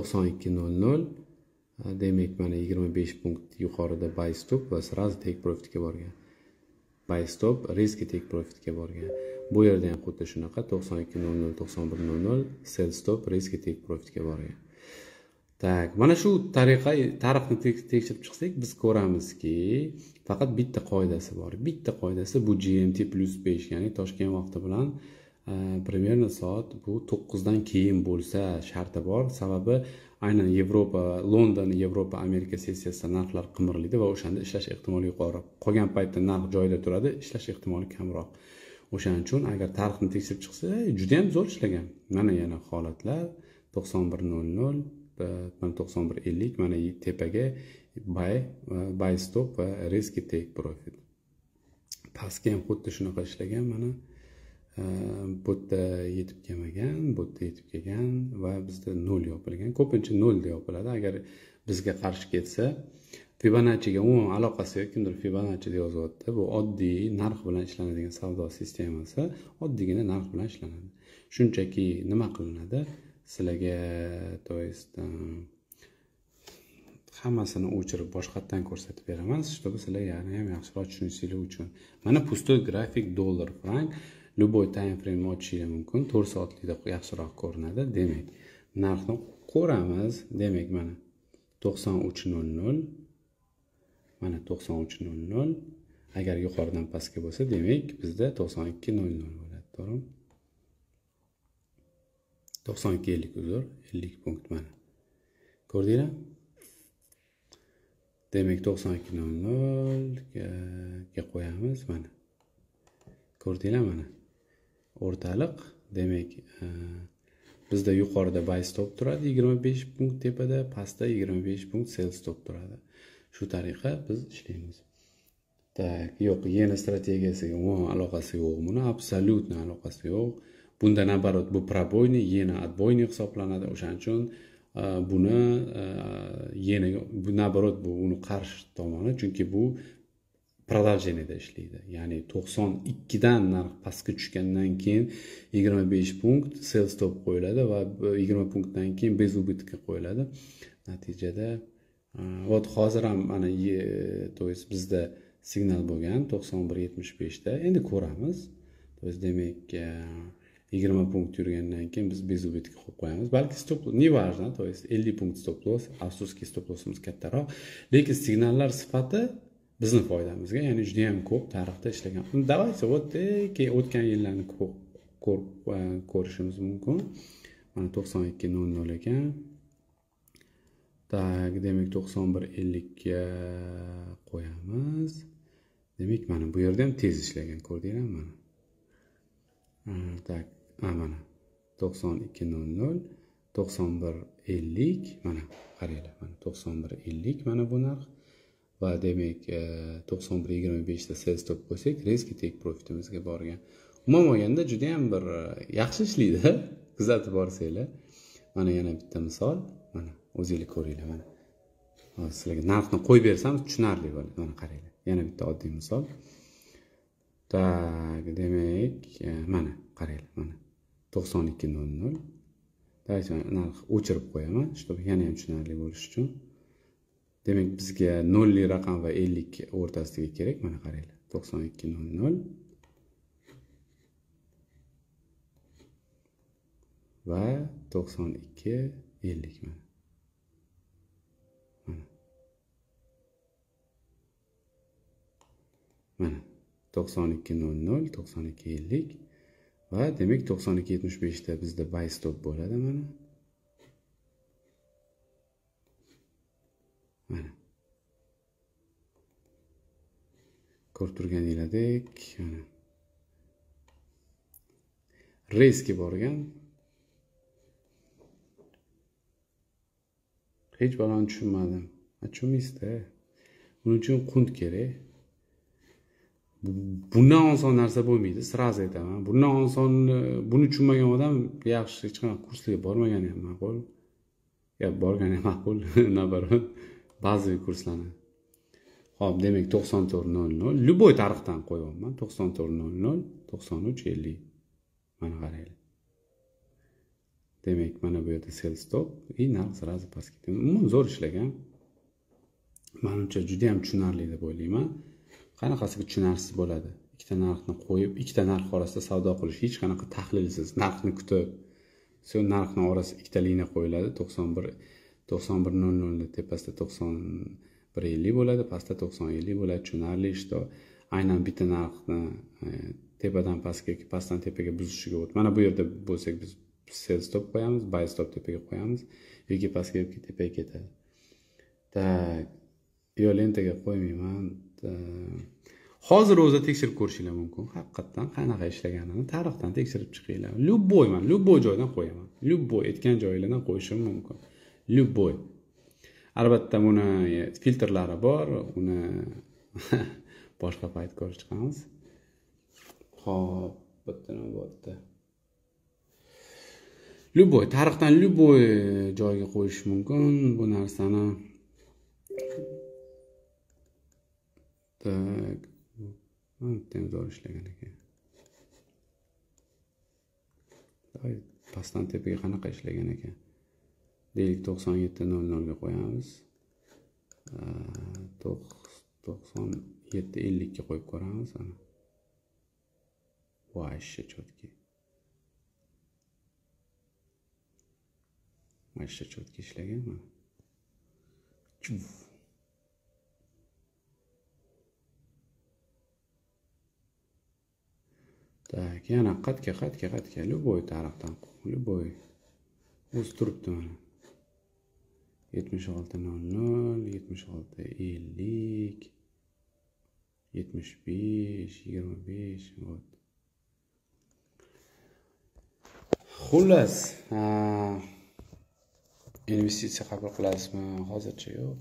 92.00 demak mana 25 punkt yuqorida buy stop va sразу take profitga borgan. Buy stop riski take profitga borgan. Bu yerda ham xuddi shunaqa 92.00 91.00 sell stop riski take profitga borgan. Tak, mana shu tarixni tekshirib chiqsak biz ko'ramizki, faqat bitta qoidasi bor. Bitta qoidasi bu GMT +5, ya'ni Toshkent vaqti bilan примерно soat bu 9 dan keyin bo'lsa sharti bor. Sababi aynan London, Yevropa, Amerika sessiyasida narxlar qimirlaydi va o'shanda ishlash ehtimoli yuqori. Qolgan paytda narx joyida turadi, ishlash ehtimoli kamroq. O'shaning uchun agar tarixni tekshirib chiqsa, juda ham zo'r ishlagan. Mana yana holatlar 91.00 91.50 mana tepaga buy stop va risk take profit. Pastga ham xuddi shunaqa ishlagan mana. Bu yerda yetib kelmagan, bu yerda yetib kelgan va bizda 0 yopilgan. Ko'pincha 0 da yopiladi. Agar bizga qarshi ketsa, Fibonacciga umuman aloqasi yo'q, kimdir Fibonacci deb yozyapti. Bu oddiy narx bilan ishlanadigan savdo sistemasi, oddiygina narx bilan ishlanadi. Shunchaki nima qilinadi? Sizlarga to есть hammasini o'chirib boshqatdan ko'rsatib beraman, чтобы sizlar yana ham yaxshiroq tushunishingiz uchun. Mana pustoy grafik dollar frank любой time frame ochishingiz mumkin. 4 soatlikda yaxshiroq ko'rinadi. Demak, narxni ko'ramiz. Demak, mana 93.00 mana 93.00 agar yuqoridan pastga bo'lsa, demak bizda 92.00 bo'ladi, to'g'rimi? 92.50 uzr, 50 punkt mana. Ko'rdinglar? Demak 92.00 ga qo'yamiz mana. Ko'rdinglar mana. O'rtaliq, demak bizda yuqorida buy stop turadi 25 punkt tepada, pastda 25 punkt sell stop turadi. Shu tariqa biz ishlaymiz. Tak, yo'q, yeni strategiyasiga umuman aloqasi yo'q. Buni absolyutno aloqasi yo'q. Bunda nabarot bu пробойный, yeni отбойный hisoblanadi. O'shaning uchun buni yeni nabarot bu uni qarshi tomoni, chunki bu продолжениеda ishlaydi. Ya'ni 92 dan narx pastga tushgandan keyin 25 punkt sell stop qo'yiladi va 20 punktdan keyin bez убытка qo'yiladi. Natijada hozir ham mana to есть bizda signal bo'lgan 91.75 da. Endi ko'ramiz. To есть demak 20 punkt yurgandan keyin biz bez убытка qo'yib qo'yamiz. Balki stop не важно, to есть 50 punkt stop loss, afsuski stop lossimiz kattaroq, lekin signallar sifati bizni foydamizga, ya'ni juda ham ko'p tarixda ishlagan. Давайте o'tgan yillarni ko'rishimiz mumkin. Mana 92.00 ekan. Tak, demak 91.50 ga qo'yamiz. Demak mana bu yerda ham tez ishlagan, ko'rdinglar mana. Tak, mana 92.00 91.50 mana qaranglar, mana 91.50 mana bu narx. Va demak 91.25 da sell stop qo'ysak, riski take profitimizga borgan. Umuman olganda juda ham bir yaxshi ishlaydi. Kuzatib borsanglar. Mana yana bitta misol, mana o'zingizlar ko'ringlar mana. Hozir sizlarga narxni qo'yib bersam tushunarli bo'ladi. Mana qaranglar. Yana bitta oddiy misol. Tak, demak mana qaranglar, mana 92.00. Davайте narx o'chirib qo'yaman, чтобы yana ham tushunarli bo'lishi uchun. Demak bizga 0 li raqam va 50 o'rtasidagi kerak. Mana qaranglar. 92.00 va 92.50 mana. Mana 92.00 92.50 va demak 92.75 da bizda buy stop bo'ladi mana. Mana. Ko'rib turganingizdek, mana. Riski borgan. Hech balon tushunmadim. Tushunmaysiz-da. Buning uchun qunt kerak. Bundan oson narsa bo'lmaydi, sразу aytaman. Bundan oson, buni tushunmagan odam yaxshi hech qanaqa kurslarga bormagani ham ma'qul. Ya borgani ham ma'qul, nabarot. Bazaviy kurslarni. Xo'p, demak 94.00 любой tarixdan qo'yapman. 94.00 93.50. Mana qaranglar. Demak, mana bu yerda sell stop и narx sразу pastga ketdi. Umuman zo'r ishlagan. Menimcha juda ham tushunarli deb o'ylayman. Qanaqasiga tushunarsiz bo'ladi? Ikkita narxni qo'yib, ikkita narx orasida savdo qilish hech qanaqa tahlilsiz, narxni kutib, so'ng narxni orasiga ikkita liniya qo'yiladi. 91.00 tepasida 91.50 bo'ladi, pastda 90.50 bo'ladi. Tushunarli ishda aynan bitta narxni tepadan pastga yoki pastdan tepaga buzishiga o'tib. Mana bu yerda bo'lsak biz sell stop qo'yamiz, buy stop tepaga qo'yamiz yoki pastga yoki tepaga ketadi. Tak, yo lentaga qo'ymayman. Hozir o'zi tekshirib ko'rishinglar mumkin. Haqiqatan qanaqa ishlaganini tarixdan tekshirib chiqinglar. Любой joydan qo'yaman. Любой aytgan joylardan qo'yishim mumkin. Любой. Albatta buni filtrlari bor, uni boshqa payt ko'rib chiqamiz. Xo'p, bitta nima bo'ldi? Tarixdan любой joyga qo'yish mumkin bu narsani. Tak, temizor ishlagan ekan. Pastdan tepaga qanaqa ishlagan ekan? Deylik 97.00 ga qo'yamiz. 97.50 ga qo'yib ko'ramiz. Вообще четкий. Вообще четкий ishlagan. Так, yana qatga любой tarafdan, любой o'z turibdi mana. 76.00, 76.50, 75, 25, вот. Xullas, investitsiya qabul qilasizmi? Hozircha yo'q.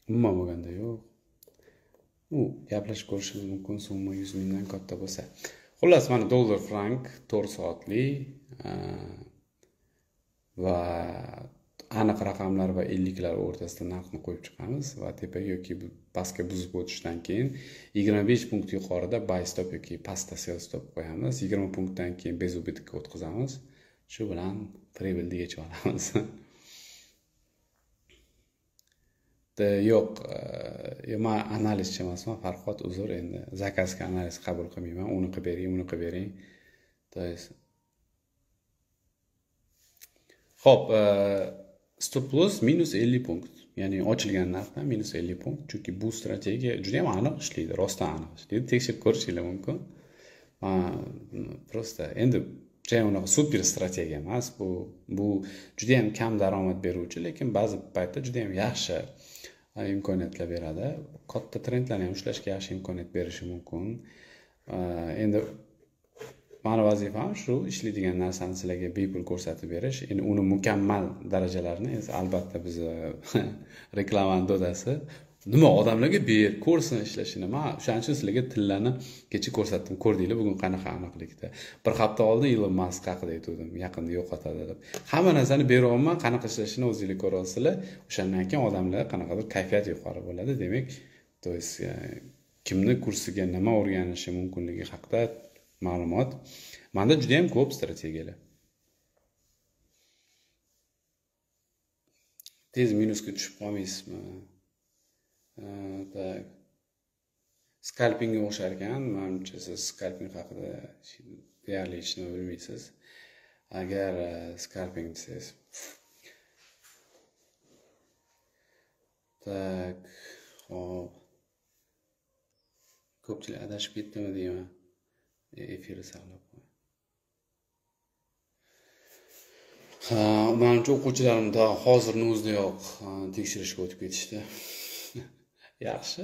Umuman bo'lganda yo'q. Gaplashib ko'rishimiz mumkin, summa 100 mingdan katta bo'lsa. Xullas, mana dollar frank 4 soatli va aniq raqamlar va 50 o'rtasida narxni qo'yib chiqamiz va tepaga yoki pastga buzib o'tishdan keyin 25 punkt yuqorida buy stop yoki pastda sell stop qo'yamiz. 20 punktdan keyin bez ubitga o'tkazamiz. Shu bilan pribildga olamiz. Yo'q, men analizchi emasman, Farhod uzr, endi zakazga analiz qabul qilmayman. Uni qilib bering, uni qilib bering. Xo'p, stop loss minus 50 punkt. Ya'ni ochilgan narxdan minus 50 punkt. Chunki bu strategiya juda ham aniq ishlaydi, rostdan aniq ishlaydi. Tekshirib ko'rishinglar mumkin. Prosta endi juda unaqa super strategiya emas. Bu juda ham kam daromad beruvchi, lekin ba'zi paytda juda ham yaxshi imkoniyatlar beradi. Katta trendlarni ham ushlashga yaxshi imkoniyat berishi mumkin. Endi mani vazifam shu, ishlaydigan narsani sizlarga bepul ko'rsatib berish. Endi uni mukammal darajalarini albatta biz reklamani dodasi nima odamlarga ber, ko'rsin ishlashini. Men o'shaning uchun sizlarga tillarni kecha ko'rsatdim. Ko'rdinglar bugun qanaqa aniqlikda. Bir hafta oldin Elon Musk haqida aytdim, yaqinda yo'qotadi deb. Hamma narsani beryapman, qanaqa ishlashini o'zingizlar ko'rasizlar. O'shandan keyin odamlar qanaqadir kayfiyat yuqori bo'ladi. Demak, kimni kursiga nima o'rganishi mumkinligi haqida ma'lumot. Menda juda ham ko'p strategiyalar. Tez minusga tushib qolmaysizmi? Tak. Scalpingga o'xshar ekan. Menimcha siz scalping haqida deyarli hech nima bilmaysiz. Agar scalping desangiz. Tak. Hop. Ko'pchilik adashib ketdimi deyman. Efirni saqlab qo'y. Menimcha o'quvchilarim da hozirning o'zidayoq tekshirishga o'tib ketishdi. Yaxshi.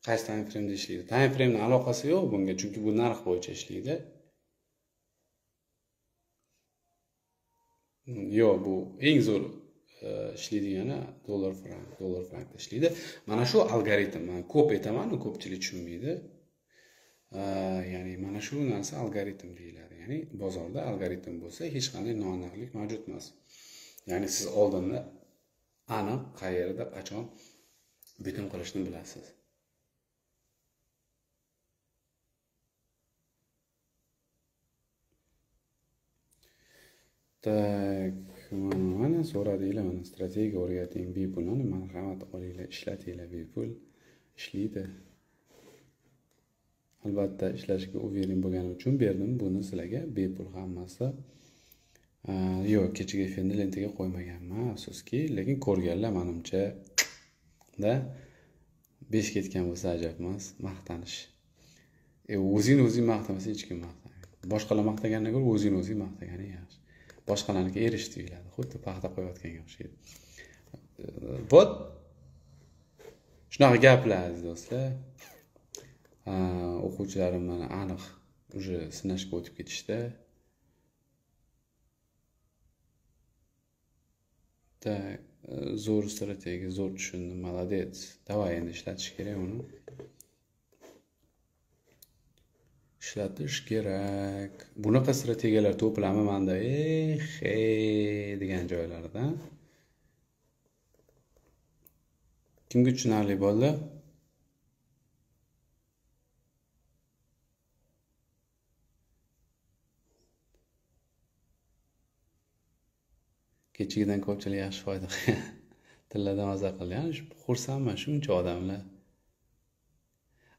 Qaysi time frame ishlaydi? Time frame bilan aloqasi yo'q bunga, chunki bu narx bo'yicha ishlaydi. Yo'q, bu eng zo'r ishlaydigani dollar frankda ishlaydi. Mana shu algoritm. Men ko'p aytaman, ko'pchilik tushunmaydi. Ya'ni mana shu narsa algoritm deyiladi. Ya'ni bozorda algoritm bo'lsa, hech qanday noaniqlik mavjud emas. Ya'ni siz oldinda aniq qayerda qachon bitim qilishni bilasiz. Tak, mana so'radinglar, mana strategiya o'rgating bepul, marhamat olinglar, ishlatinglar bepul, ishlaydi. Albatta ishlashga uvering bo'lgani uchun berdim buni sizlarga bepul hammasi. Yo'q, kechaga efirni lentaga qo'ymaganman, afsuski, lekin ko'rganlar menimcha da 5 ketgan bo'lsa ajab emas, maqtanish. O'zingni o'zing maqtamasa hech kim maqtamaydi. Boshqalar maqtagandan ko'ra o'zingni o'zing maqtaganing yaxshi. Boshqalarniki erish tuyuladi, xuddi paxta qo'yayotganga o'xshaydi. Bot shunaqa gaplar aziz do'stlar. O'quvchilarim mana aniq уже sinashga o'tib ketishdi. Так, zo'r strategiya, zo'r tushundim, молодец. Davay endi ishlatish kerak uni. Ishlatish kerak. Bunaqa strategiyalar to'plami menda degan joylarda. Kimga tushunarli bo'ldi? Kechigidan ko'pchilik yaxshi foyda tillarda maza qildi. Ya'ni xursandman shuncha odamlar.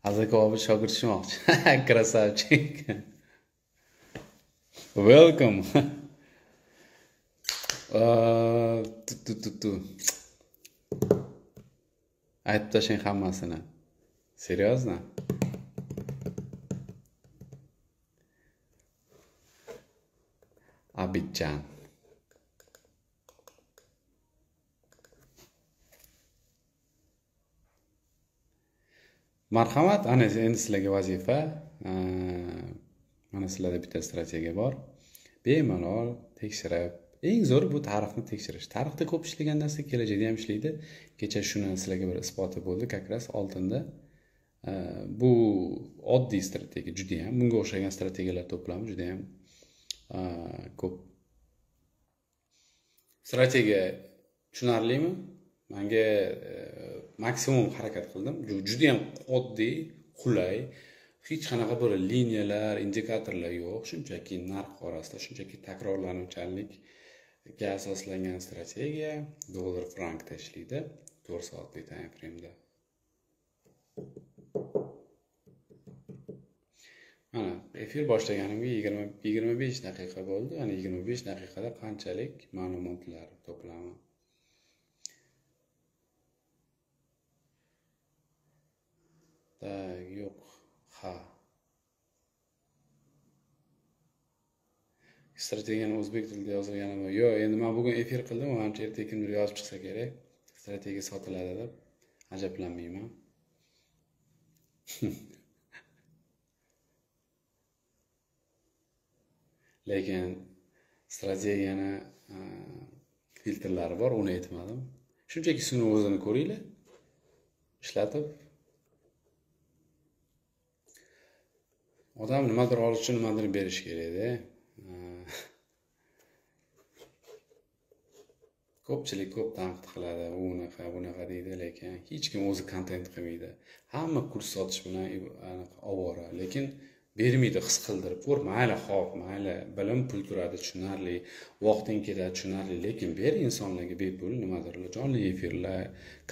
Azakobov shogirdishmoqchi. Krasavchik. Welcome. Aytib tashlang hammasini. Серьезно? Abidjan. Marhamat, ana endi sizlarga vazifa. Mana sizlarda bitta strategiya bor. Bemalol tekshirib, eng zo'ri bu tarixni tekshirish. Tarixda ko'p ishlagan narsa kelajakda ham ishlaydi. Kecha shuni sizlarga bir isboti bo'ldi, kakras oltinda. Bu oddiy strategiya juda ham, bunga o'xshagan strategiyalar to'plami juda ham ko'p. Strategiya tushunarlimi? Menga maksimum harakat qildim. Juda ham oddiy, qulay, hech qanaqa bir liniyalar, indikatorlar yo'q. Shunchaki narx orasida, shunchaki takrorlanuvchanlikka asoslangan strategiya. Dollar frankda ishlaydi, 4 soatlik time frame'da. Mana efir boshlaganimga 25 daqiqa bo'ldi. Ya'ni 25 daqiqada qanchalik ma'lumotlar to'plami. Yo'q, ha. Strategiyani o'zbek tilida yozilganimi? Yo'q, endi men bugun efir qildim, menimcha ertaga kimdir yozib chiqsa kerak. Strategiya sotiladi deb ajablanmayman. Lekin strategiyani filtrlari bor, uni aytmadim. Shunchaki suni o'zini ko'ringlar. Ishlatib odam nimadir olish uchun nimadir berish kerak-da. Ko'pchilik ko'p tanqid qiladi, bunaqa deydi, lekin hech kim o'zi kontent qilmaydi. Hamma kurs sotish bilan ovora, lekin bermaydi, his qildirib. Mayli, xo'p, mayli, bilim pul turadi, tushunarli, vaqting ketadi, tushunarli, lekin ber insonlarga bepul nimadir, jonli efirlar,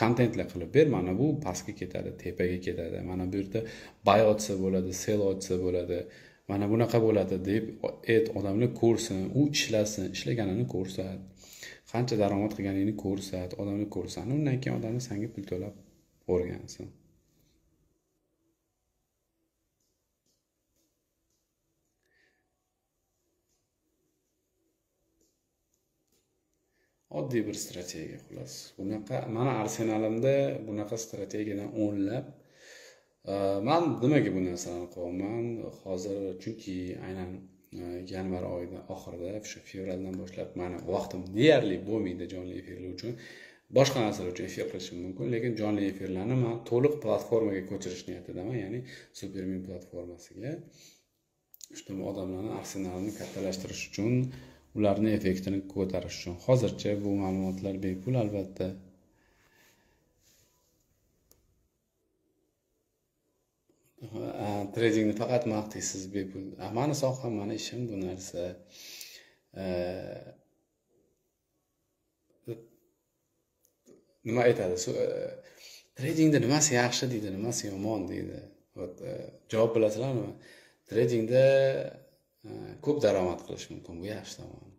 kontentlar qilib ber. Mana bu pastga ketadi, tepaga ketadi. Mana bu yerda buy otsa bo'ladi, sell otsa bo'ladi. Mana bunaqa bo'ladi deb odamlar ko'rsin, u ishlasin, ishlaganini ko'rsat. Qancha daromad qilganingni ko'rsat, odamlar ko'rsin. Undan keyin odamlar senga pul to'lab o'rgansin. Oddiy bir strategiya xolos. Bunaqa mana arsenalimda bunaqa strategiyadan o'nlab. Men nimaga bu narsani qilaman? Hozir chunki aynan yanvar oyida oxirida, shu fevraldan boshlab meni vaqtim deyarli bo'lmaydi jonli efirlar uchun. Boshqa narsalar uchun efir qilishim mumkin, lekin jonli efirlarni men to'liq platformaga ko'chirish niyatidaman, ya'ni Supermin platformasiga. Shunday odamlarning arsenalini kattalashtirish uchun, ularni effektini ko'tarish uchun. Hozircha bu ma'lumotlar bepul albatta. Tradingni faqat maqtaysiz bepul. Mani soham, mani ishim bu narsa. nima aytadi? Tradingda nimasi yaxshi deydi, nimasi yomon deydi. Javob bilasizlarmi? Tradingda ko'p daromad qilish mumkin, bu yaxshi tomoni.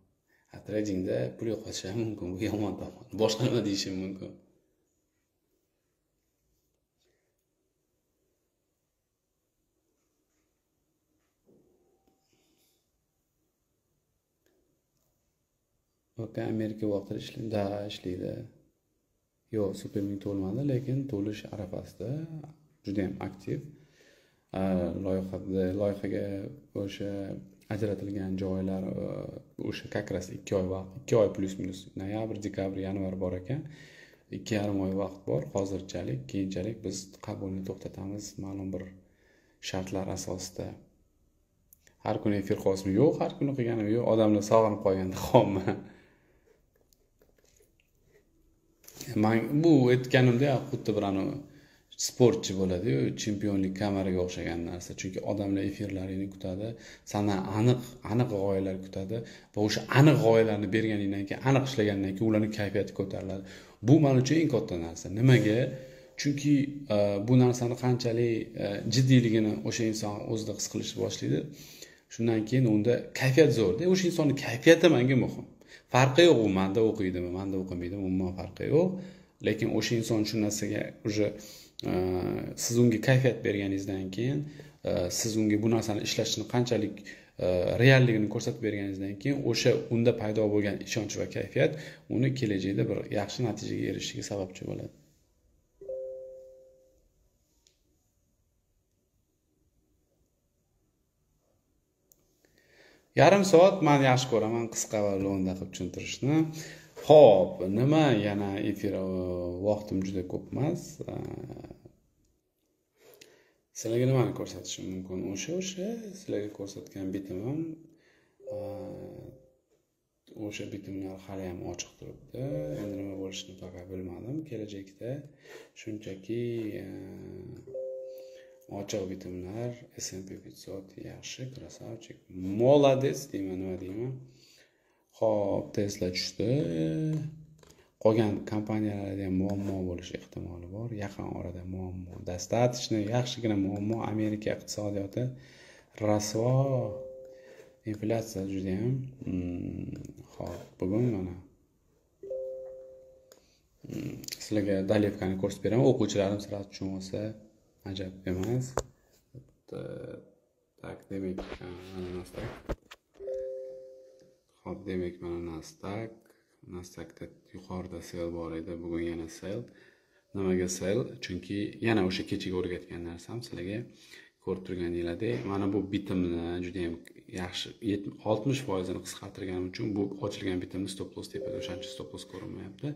Tradingda pul yo'qotish ham mumkin, bu yomon tomoni. Boshqa nima deyishim mumkin? Yoki Amerika vaqtida ishlaydi. Yo'q, Superming to'lmadi, lekin to'lish arafasida juda ham aktiv. Loyihaga o'sha ajratilgan joylar o'sha kakras 2 oy vaqt, 2 oy plus minus noyabr, dekabr, yanvar bor ekan. 2,5 oy vaqt bor hozirchalik. Keyinchalik biz qabulni to'xtatamiz ma'lum bir shartlar asosida. Har kuni efir qilsam yo'q, har kuni qilganim yo'q. Odamlar sog'inib qolganda qolman. Men bu aytganimda xuddi bir sportchi bo'ladi-yu, chempionlik kamariga o'xshagan narsa. Chunki odamlar efirlaringni kutadi, sana aniq g'oyalar kutadi va o'sha aniq g'oyalarni berganingdan keyin, aniq ishlagandan keyin ularning kayfiyati ko'tariladi. Bu men uchun eng katta narsa. Nimaga? Chunki bu narsani qanchalik jiddiyligini o'sha inson o'zida his qilishni boshlaydi. Shundan keyin unda kayfiyat zo'rda. O'sha insonning kayfiyati menga muhim. Farqi yo'q, u menda o'qiydimi, menda o'qimaydimi, umuman farqi yo'q. Lekin o'sha inson shu narsaga уже siz unga kayfiyat berganingizdan keyin, siz unga bu narsani ishlashni qanchalik realligini ko'rsatib berganingizdan keyin o'sha unda paydo bo'lgan ishonch va kayfiyat uni kelajakda bir yaxshi natijaga erishishiga sababchi bo'ladi. Yarim soat men yaxshi ko'raman qisqa va lo'nda qilib tushuntirishni. Xo'p, nima yana efir vaqtim juda ko'p emas. Sizlarga nimani ko'rsatishim mumkin? O'sha sizlarga ko'rsatgan bitimim o'sha bitimlar hali ham ochiq turibdi. Endi nima bo'lishini faqat bilmadim. Kelajakda shunchaki ochiq bitimlar, S&P 500 yaxshi, krasavchik, molades deyman, nima deyman. Xo'p, Tesla tushdi. Qolgan kompaniyalarda ham muammo bo'lish ehtimoli bor. Yaqin orada muammo, dostatочно yaxshigina muammo. Amerika iqtisodiyoti rasvo, inflyatsiya juda ham. Xo'p, bugun mana sizlarga dalevkani ko'rsatib beraman. O'quvchilarim sirasi tushunib olsa ajab emas. Tak, demak, mana Nasdaq. Xo'p, demak, mana Nasdaqda yuqorida sell bor edi, bugun yana sell. Nimaga sell? Chunki yana o'sha kechaga o'rgatgan narsam sizlarga ko'rib turganinglardek, mana bu bitimni juda ham yaxshi 60% ni qisqartirganim uchun bu ochilgan bitimni stop loss tepada, o'shancha stop loss ko'rinmayapti.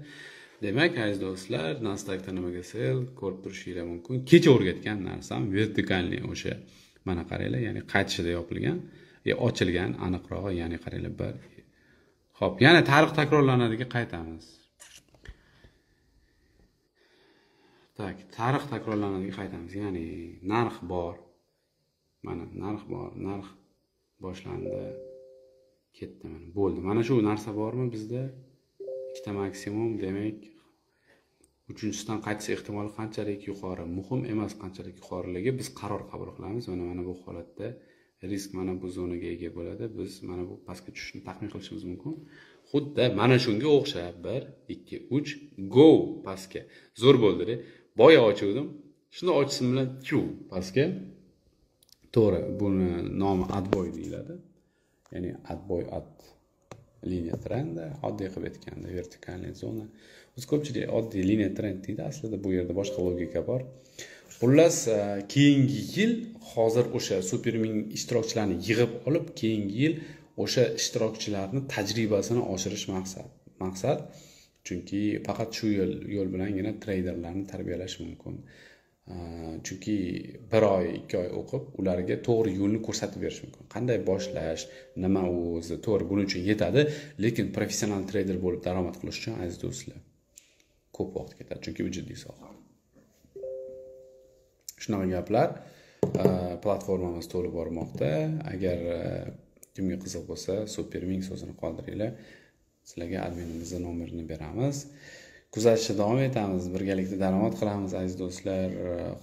Demak, aziz do'stlar, Nasdaqda nimaga sell ko'rib turishingiz mumkin. Kecha o'rgatgan narsam vertikalniy o'sha mana qaranglar, ya'ni qaytishida yopilgan, ochilgan aniqrog'i, ya'ni qaranglar bir. Xo'p, yana tarix takrorlanadiga qaytamiz. Tak, tarix takrorlanadiga qaytamiz. Ya'ni narx bor. Mana narx bor, narx boshlandi, ketdi mana. Bo'ldi. Mana shu narsa bormi bizda? Ikkita maksimum, demak, uchinchisidan qaytish ehtimoli qanchalik yuqori? Muhim emas qanchalik yuqoriligi, biz qaror qabul qilamiz. Mana bu holatda risk mana bu zonaga ega bo'ladi. Biz mana bu pastga tushishni taxmin qilishimiz mumkin. Xuddi mana shunga o'xshab 1, 2, 3 go pastga. Zo'r bo'ldi-da. Boya ochuvdim. Shuni ochishim bilan pastga. To'g'ri, buni nomi adboy deyiladi. Ya'ni adboy liniya trendi, oddiy qilib aytganda vertikalniy zona. Biz ko'pchilik oddiy liniya trend deydi, aslida bu yerda boshqa logika bor. Xullas, keyingi yil hozir o'sha Superming ishtirokchilarini yig'ib olib, keyingi yil o'sha ishtirokchilarning tajribasini oshirish maqsad. Chunki faqat shu yo'l bilangina treyderlarni tarbiyalash mumkin. Chunki 1 oy, 2 oy o'qib, ularga to'g'ri yo'lni ko'rsatib berish mumkin. Qanday boshlash, nima o'zi, to'g'ri buning uchun yetadi, lekin professional treyder bo'lib daromad qilish uchun aziz do'stlar ko'p vaqt ketadi, chunki u jiddiy soha. Shunaqa gaplar platformamiz to'lib bormoqda. Agar kimga qiziq bo'lsa, Superming so'zini qoldiringlar. Sizlarga adminimizning nomerini beramiz. kuzatishda davom etamiz, birgalikda daromad qilamiz aziz do'stlar.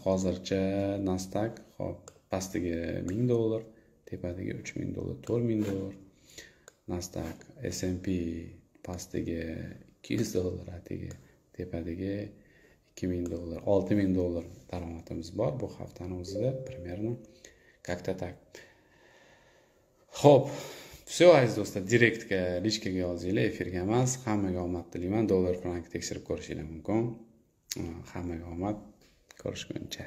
Hozircha Nasdaq hop pastiga $1000, tepadagi $3000, $4000. Nasdaq, S&P pastiga $200, atiga tepadagi $2000, $6000 daromadimiz bor bu haftani o'zida примерно как-то так. Xo'p, все aziz do'stlar, direktga, lichkaga yozinglar, efirga emas. Hammaga omad tilayman. Dollar frank tekshirib ko'rishinglar mumkin. Hammaga omad, ko'rishguncha.